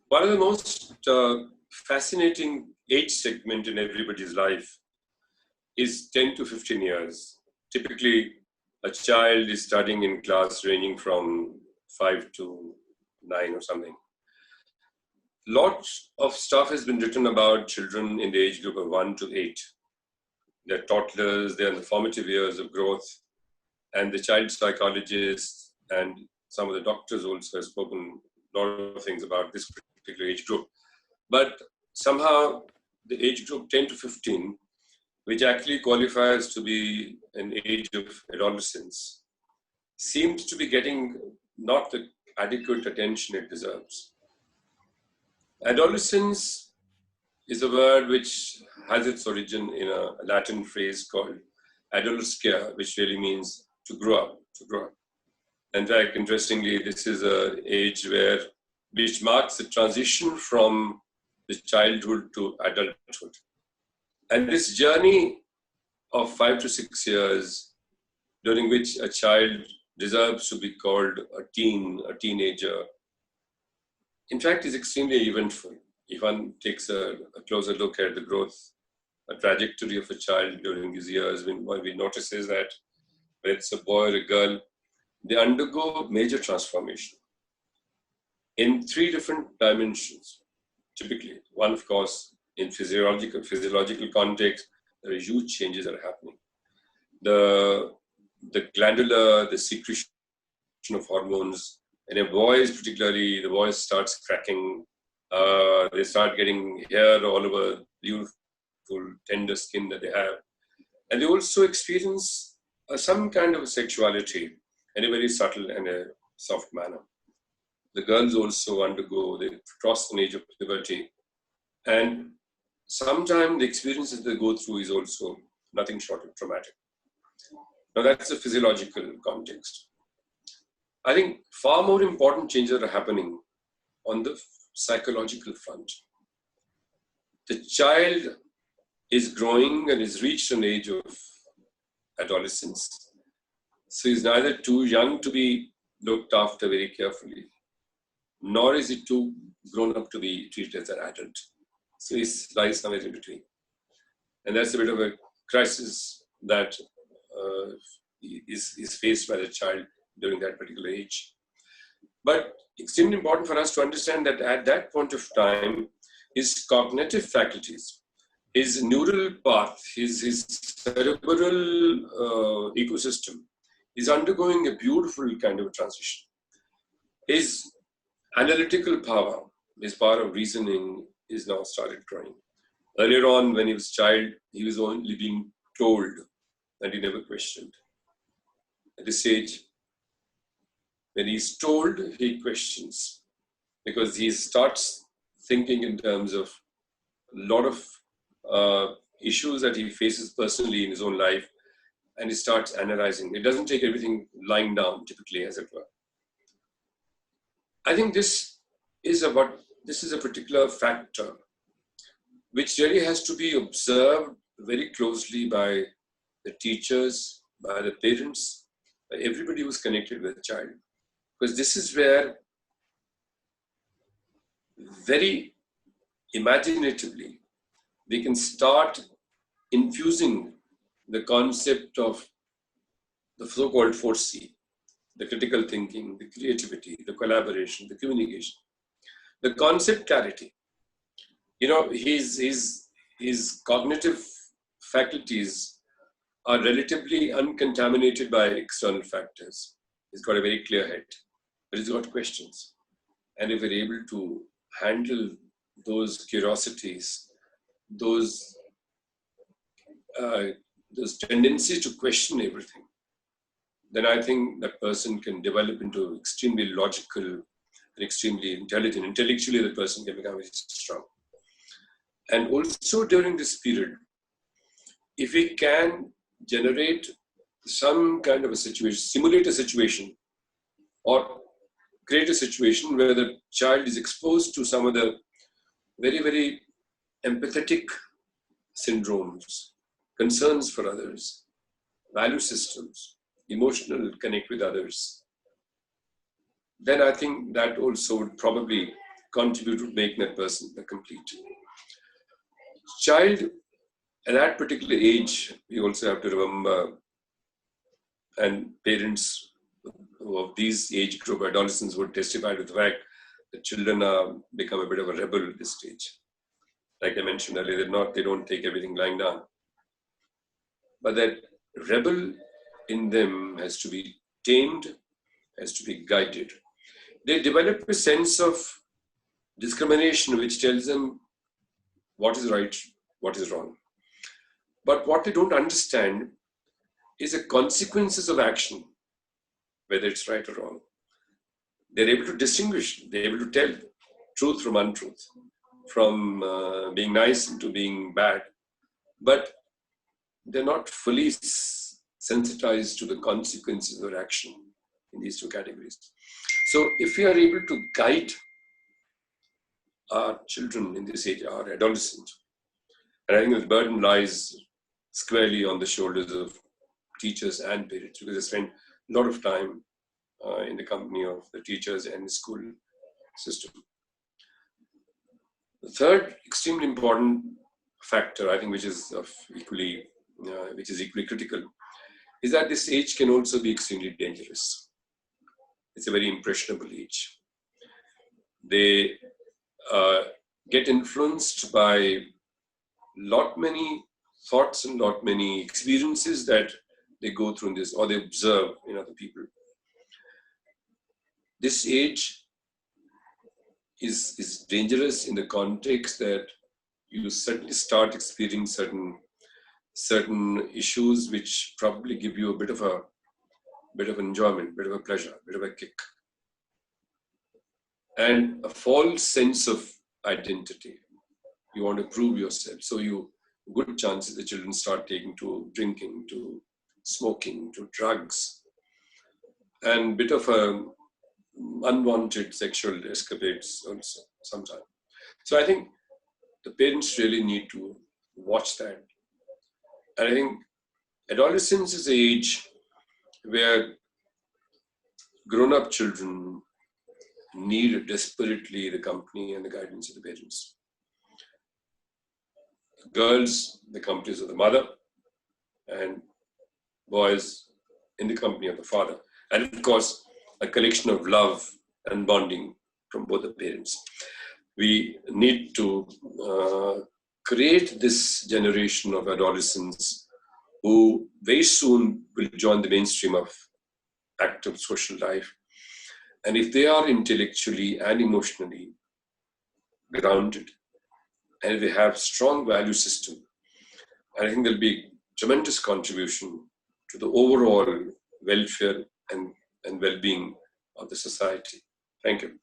One of the most fascinating age segment in everybody's life is 10 to 15 years. Typically, a child is studying in class ranging from 5 to 9 or something. Lots of stuff has been written about children in the age group of 1 to 8. They're toddlers, they're in the formative years of growth, and the child psychologists and some of the doctors also have spoken a lot of things about this particular age group. But somehow the age group 10 to 15, which actually qualifies to be an age of adolescence, seems to be getting not the adequate attention it deserves. Adolescence is a word which has its origin in a Latin phrase called adolescere, which really means to grow up, In fact, interestingly, this is an age which marks the transition from the childhood to adulthood. And this journey of 5 to 6 years, during which a child deserves to be called a teenager, in fact, is extremely eventful. If one takes a closer look at the growth, a trajectory of a child during these years, what we notice is that whether it's a boy or a girl, they undergo major transformation in 3 different dimensions, typically. One, of course, in physiological context, there are huge changes that are happening. The glandular, the secretion of hormones, and in boys particularly, the voice starts cracking, they start getting hair all over beautiful, tender skin that they have. And they also experience some kind of sexuality in a very subtle and a soft manner. The girls also they cross an age of puberty. And sometimes the experiences they go through is also nothing short of traumatic. Now that's the physiological context. I think far more important changes are happening on the psychological front. The child is growing and has reached an age of adolescence. So he's neither too young to be looked after very carefully, nor is he too grown up to be treated as an adult. So he lies somewhere in between. And that's a bit of a crisis that is faced by the child during that particular age. But extremely important for us to understand that at that point of time, his cognitive faculties, his neural path, his cerebral ecosystem is undergoing a beautiful kind of transition. His analytical power, his power of reasoning is now started growing. Earlier on, when he was a child, he was only being told and he never questioned. At this age, when he's told, he questions because he starts thinking in terms of a lot of issues that he faces personally in his own life, and he starts analyzing. It doesn't take everything lying down, typically, as it were. I think this is a particular factor which really has to be observed very closely by the teachers, by the parents, by everybody who's connected with the child. Because this is where very imaginatively we can start infusing the concept of the so-called 4C, the critical thinking, the creativity, the collaboration, the communication, the concept clarity. You know, his cognitive faculties are relatively uncontaminated by external factors. He's got a very clear head, but he's got questions. And if we're able to handle those curiosities, those tendencies to question everything, then I think that person can develop into extremely logical and extremely intelligent. Intellectually, the person can become very strong. And also during this period, if we can generate some kind of a situation, simulate a situation, or create a situation where the child is exposed to some of the very, very empathetic syndromes, concerns for others, value systems, emotional connect with others, then I think that also would probably contribute to making that person a complete child. At that particular age, we also have to remember, and parents of these age group adolescents would testify to the fact that children become a bit of a rebel at this stage. Like I mentioned earlier, they don't take everything lying down. But that rebel in them has to be tamed, has to be guided. They develop a sense of discrimination which tells them what is right, what is wrong. But what they don't understand is the consequences of action, whether it's right or wrong. They're able to distinguish, they're able to tell truth from untruth, from being nice into being bad. But they're not fully sensitized to the consequences of action in these two categories. So if we are able to guide our children in this age, our adolescents, and I think the burden lies squarely on the shoulders of teachers and parents, because they spend a lot of time in the company of the teachers and the school system. The third extremely important factor, I think, which is equally critical, is that this age can also be extremely dangerous. It's a very impressionable age. They get influenced by lot many thoughts and lot many experiences that they go through in this, or they observe in other people. This age is dangerous in the context that you certainly start experiencing certain issues which probably give you a bit of enjoyment, a bit of a pleasure, a bit of a kick, and a false sense of identity. You want to prove yourself, so good chances the children start taking to drinking, to smoking, to drugs, and bit of a unwanted sexual escapades also sometimes. So I think the parents really need to watch that. And I think adolescence is the age where grown-up children need desperately the company and the guidance of the parents. Girls, the companies of the mother, and boys in the company of the father. And of course, a collection of love and bonding from both the parents. We need to create this generation of adolescents who very soon will join the mainstream of active social life. And if they are intellectually and emotionally grounded, and if they have strong value system, I think there'll be tremendous contribution to the overall welfare and well-being of the society. Thank you.